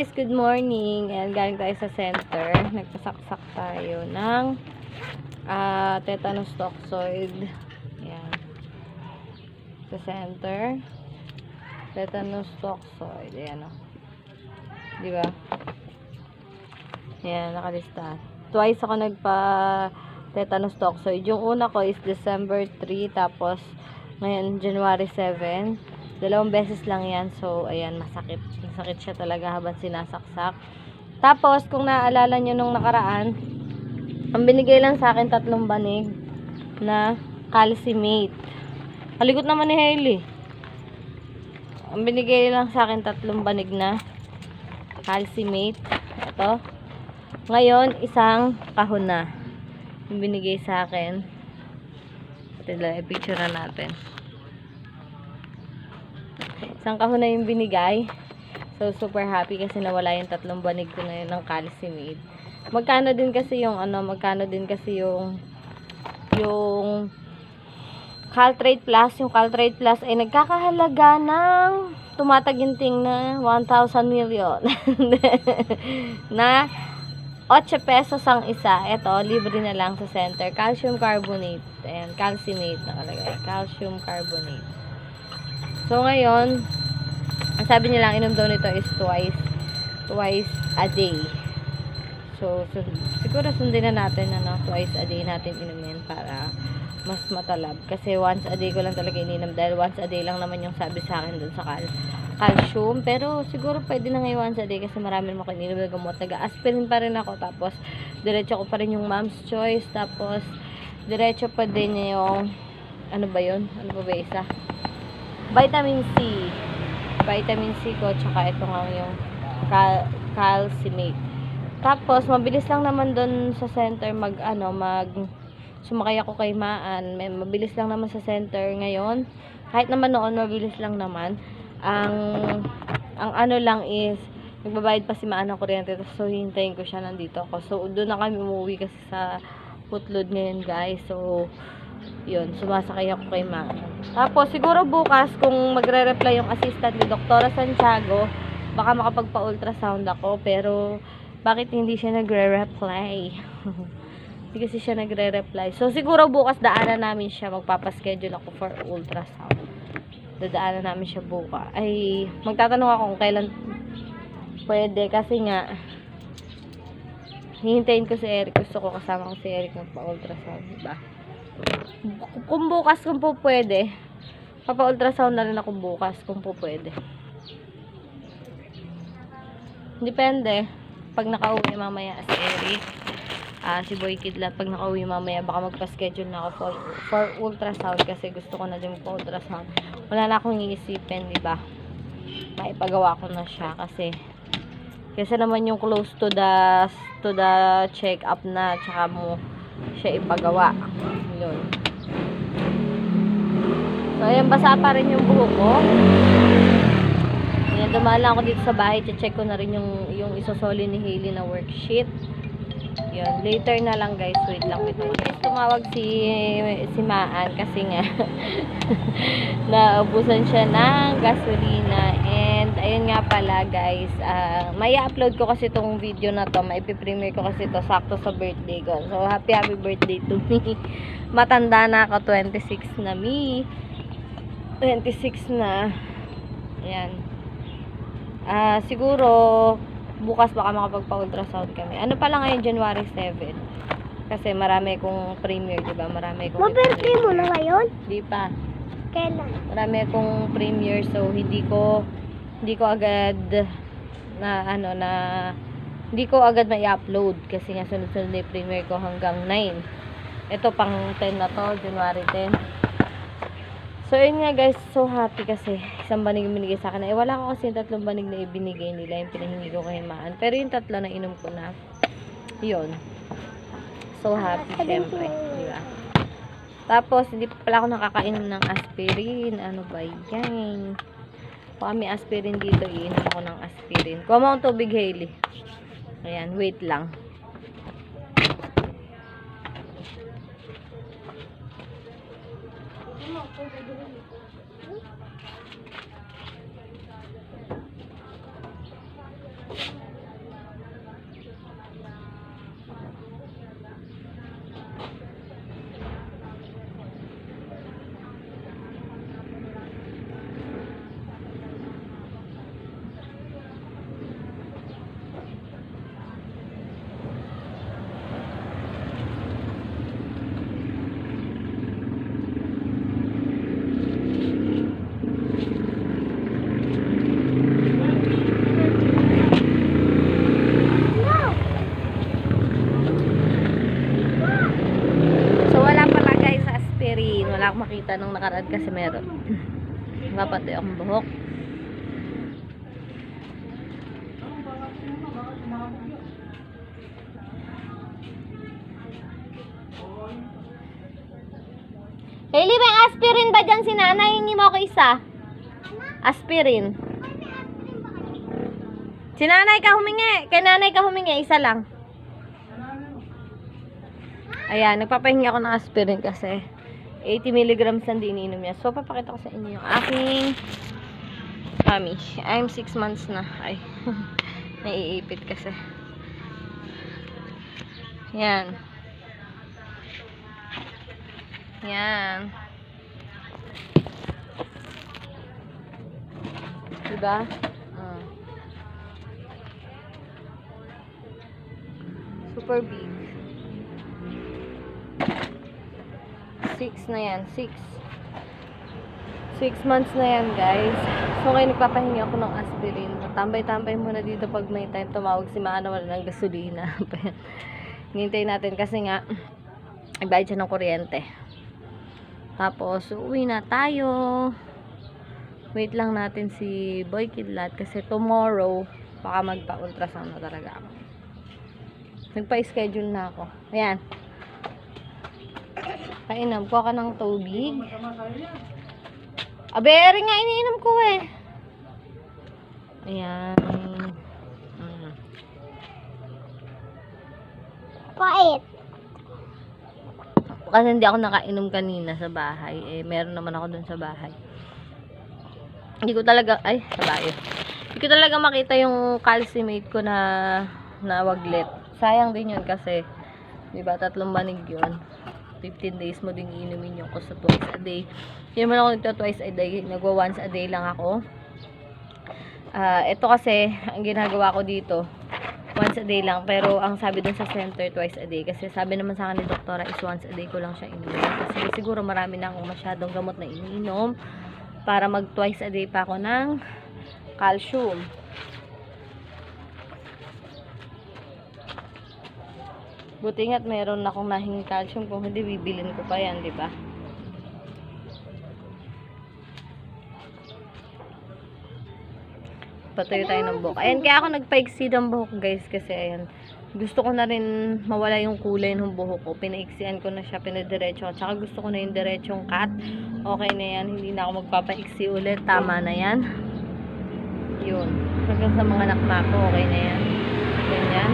guys, good morning. And galing tayo sa center. Nagpasaksak tayo ng tetanus toxoid. Ayan. Sa center. Tetanus toxoid. Ayan o. Diba? Ayan, nakalista. Twice ako tetanus toxoid. Yung una ko is December 3. Tapos, ngayon, January 7. Dalawang beses lang yan. So, ayan, masakit. Masakit siya talaga habang sinasaksak. Tapos, kung naaalala nyo nung nakaraan, ang binigay lang sa akin 3 banig na calcimate. Kalikot naman ni Hailey. Ang binigay lang sa akin 3 banig na calcimate. Ito. Ngayon, isang kahon na. Yung binigay sa akin. Ito lang, i-picture na natin. Isang kahon na yung binigay. So, super happy kasi nawala yung 3 banig ko na yun ng calcimate. Magkano din kasi yung Caltrate Plus. Yung Caltrate Plus ay nagkakahalaga ng tumataginting na 1,000 million. Na 8 pesos ang isa. Ito, libre na lang sa center. Calcium carbonate. Ayan, calcimate nakalagay. Calcium carbonate. So, ngayon, ang sabi niya lang, inom daw nito is twice a day. So siguro sundin na natin, twice a day natin inumin para mas matalab. Kasi once a day ko lang talaga ininom dahil once a day lang naman yung sabi sa akin dun sa calcium. Pero siguro pwede na ngayon once a day kasi marami naman ako ininom na gamot. Nag-aspirin pa rin ako. Tapos, diretso ko pa rin yung Mom's Choice. Tapos, diretso pa din yung, ano ba yun? Ano ba isa? Vitamin C. Vitamin C ko, tsaka ito nga yung calcimate. Tapos, mabilis lang naman doon sa center sumakay ako kay Maan. Mabilis lang naman sa center ngayon. Kahit naman noon, mabilis lang naman. Ang ano lang is, nagbabayad pa si Maan ng kuryente. So, hintayin ko siya nandito ako. So, doon na kami umuwi kasi sa Putlod ngayon, guys. So, yun, sumasakay ako kay Maan. Tapos, siguro bukas, kung magre-reply yung assistant ni Dr. Santiago, baka makapagpa-ultrasound ako. Pero, bakit hindi siya nagre-reply? Hindi kasi siya nagre-reply. So, siguro bukas daanan namin siya. Magpapaschedule ako for ultrasound. Dadaanan namin siya bukas. Ay, magtatanong ako kung kailan pwede. Kasi nga, hihintayin ko si Eric. Gusto ko kasama ko si Eric magpa-ultrasound. Diba? Kung bukas, kung po pwede, papa-ultrasound na rin ako bukas kung po pwede. Depende. Pag nakauwi mamaya si Eric, si Boy Kidlat, pag nakauwi mamaya, baka magpa-schedule na ako for ultrasound kasi gusto ko na din magpa-ultrasound. Wala na akong iisipin, diba? Maipagawa ko na siya kasi naman yung close to the check-up na, tsaka mo siya ipagawa. Yun. So, ayan, basa pa rin yung buhok ko. Ayan, dumaan lang ako dito sa bahay. Check ko na rin yung isosoli ni Hailey na worksheet. Yun, later na lang guys. Wait lang. Guys, tumawag si Maan kasi nga naubusan siya ng gasolina. And ayun nga pala guys, may upload ko kasi itong video na to, maipipremiere ko kasi ito sakto sa birthday ko. So happy birthday to me. Matanda na ako, 26 na me. 26 na. Ayan. Siguro bukas baka makapagpa-ultrasound kami. Ano pa lang ngayon, January 7. Kasi marami kong premiere, diba? Marami kong birthday mo na ngayon? Di pa. Kailan? Marami akong premiere, so hindi ko agad hindi ko agad mai-upload kasi nga sunod-sunod na yung premiere ko hanggang 9. Ito pang 10 na to, January 10. So, yun nga guys, so happy kasi isang banig yung binigay sa akin. Wala ko kasi yung 3 banig na ibinigay nila, yung pinahingi ko kay Maan. Pero yung 3 na inom ko na, yun. So happy, syempre. Diba? Tapos, hindi pa pala ako nakakainom ng aspirin. Ano ba yan? Baka may aspirin dito, iinom ako ng aspirin. Kuha mo akong tubig, Hailey. Ayan, wait lang. So, wala pala guys sa aspirin. Wala akong makita nung nakaraan kasi meron. Mapatoy akong buhok. Hailey, may aspirin ba dyan si nanay? Hingi mo ako isa. Aspirin. Si nanay ka humingi. Kay nanay ka humingi. Isa lang. Ayan, nagpapahingi ako ng aspirin kasi 80 milligrams ang iniinom niya. So, papakita ko sa inyo yung aking tummy. I'm 6 months na. Ay, naiipit kasi. Yan. Yan. Diba? Super big. 6 na yan. 6 months na yan, guys. So, ngayon nagpapahingi ako ng aspirin. Tambay-tambay muna dito pag may time tumawag si Maan na wala ng gasolina. Hintay natin kasi nga ibayad siya ng kuryente. Tapos, uwi na tayo. Wait lang natin si Boy Kidlat kasi tomorrow baka magpa-ultrasound na talaga ako. Nagpa-schedule na ako. Ayan. Kainom. Kuha ka ng tubig. Aberi nga, iniinom ko eh. Ayan. Pait. Kasi hindi ako nakainom kanina sa bahay. Eh, meron naman ako dun sa bahay. Hindi ko talaga, ay, sa bahay. Hindi ko talaga makita yung calcimate ko na waglet. Sayang din yun kasi, diba, 3 banig yun. 15 days mo din iinumin yung ko sa twice a day. Hindi naman ako nagto twice a day. Nagwa once a day lang ako. Ito kasi, ang ginagawa ko dito, once a day lang. Pero ang sabi dun sa center, twice a day. Kasi sabi naman sa akin ni doktora is once a day ko lang siya ininom. Kasi siguro marami na akong masyadong gamot na iniinom para mag twice a day pa ako ng calcium. Buti nga't meron akong nahinging calcium. Kung hindi, bibilin ko pa yan, di ba? Patuloy tayo ng buhok. Ayan, kaya ako nagpaiksi ng buhok, guys. Kasi, ayan, gusto ko na rin mawala yung kulay ng buhok ko. Pinaiksian ko na siya, pinadiretso. Tsaka gusto ko na yung diretsong cut. Okay na yan. Hindi na ako magpapaiksi ulit. Tama na yan. Yun. Hanggang sa mga nakmak ko, okay na yan. Ganyan.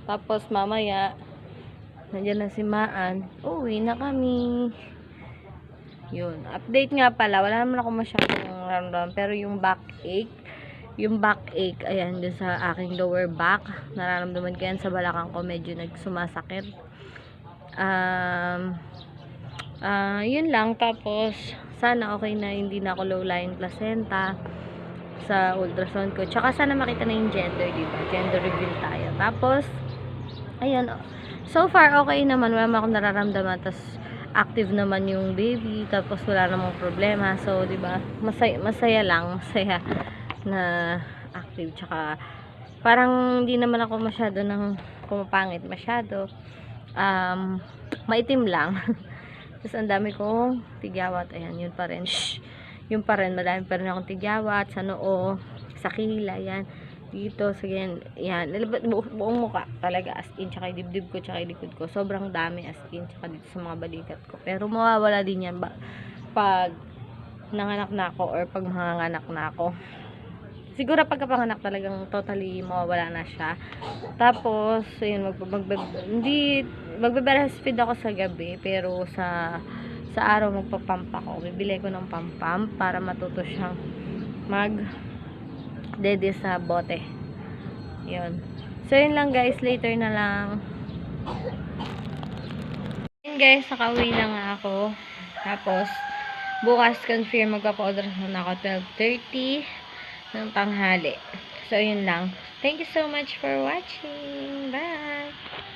Tapos mamaya, nandiyan na si Maan. Uwi na kami. Yun. Update nga pala. Wala naman ako masyadong ramdam. Pero yung backache, ayan, dun sa aking lower back. Nararamdaman ko yan sa balakang ko. Medyo nagsumasakit. Yun lang. Tapos, sana okay na. Hindi na ako low-lying placenta sa ultrasound ko. Tsaka sana makita na yung gender, diba? Gender reveal tayo. Tapos, ayan, so far okay naman, wala naman akong nararamdaman, tapos active naman yung baby, tapos wala namang problema. So, di ba, masaya na active, tsaka parang hindi naman ako masyado nang pumapangit masyado. Maitim lang. Tapos ang dami kong tigyawat. Ayan, yun pa rin. Yun pa rin, madami pa rin akong tigyawat sa noo, sa kilay, yan. Dito, so yan, buong mukha talaga, as in, tsaka yung dibdib ko, tsaka yung likod ko, sobrang dami as in, tsaka dito sa mga balikat ko. Pero mawawala din yan pag nanganak na ako or pag manganganak na ako. Siguro pagkapanganak talagang totally mawawala na siya. Tapos, yun, magbe-breastfeed ako sa gabi, pero sa sa araw magpapump ako. Bibili ko ng pump para matuto siyang mag-dede sa bote. Yun. So, yun lang guys. Later na lang. Yun guys, nakauwi na nga ako. Tapos, bukas confirm magpapa-order na ako 12:30 ng tanghali. So, yun lang. Thank you so much for watching. Bye!